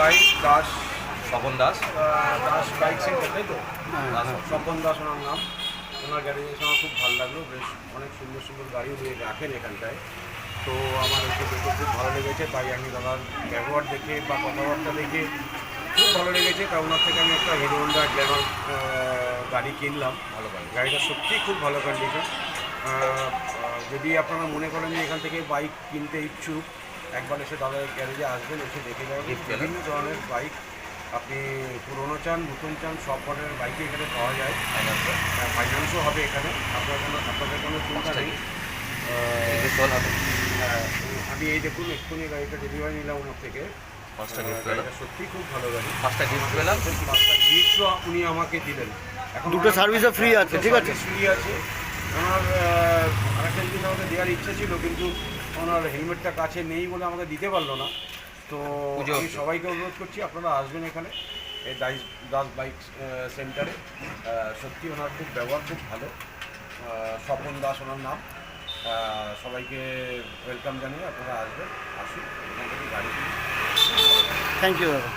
By Das Swapan Das. Das bike centre, তাই তো? স্বপন দাস ওনার নাম। ওনার গ্যারেজে এসে আমার খুব ভালো লাগলো, বেশ অনেক সুন্দর সুন্দর গাড়ি নিয়ে রাখেন এখানটায়। তো আমার এসে দেখে খুব ভালো লেগেছে, তাই আমি দাদার ব্যবহার দেখে বা কথাবার্তা দেখে খুব ভালো লেগেছে। তাই ওনার থেকে আমি একটা হিরো হোন্ডা গ্ল্যামার গাড়ি কিনলাম। ভালো গাড়ি, গাড়িটা সত্যিই খুব ভালো কন্ডিশন। যদি আপনারা মনে করেন যে এখান থেকে বাইক কিনতে ইচ্ছুক, একবার এসে দাদার গ্যারেজে আসবেন, এসে দেখে যাবেন বিভিন্ন ধরনের বাইক। আপনি পুরোনো চান, নতুন চান, সব ধরনের বাইকই এখানে পাওয়া যায়। ফাইন্যান্সও হবে এখানে, আপনাদের কোনো চিন্তা নেই। আমি এই দেখুন এক্ষুনি গাড়িটা ডেলিভারি নিলাম ওনার থেকে। গাড়িটা সত্যিই খুব ভালো গাড়ি। 5টা গিফট পেলাম। 5টা গিফটও উনি আমাকে দিলেন। এখন দুটো সার্ভিসও ফ্রি আছে, ঠিক আছে? ফ্রি আছে। ওনার আরেকটা জিনিস আমাকে দেওয়ার ইচ্ছা ছিল, কিন্তু ওনার হেলমেটটা কাছে নেই বলে আমাকে দিতে পারলো না। তো আমি সবাইকে অনুরোধ করছি আপনারা আসবেন এখানে এই দাস বাইক সেন্টারে। সত্যি ওনার খুব ব্যবহার খুব ভালো। স্বপন দাস ওনার নাম। সবাইকে ওয়েলকাম জানিয়ে আপনারা আসবেন, আসুন এখান থেকে গাড়ি কিনুন। থ্যাংক ইউ দাদা।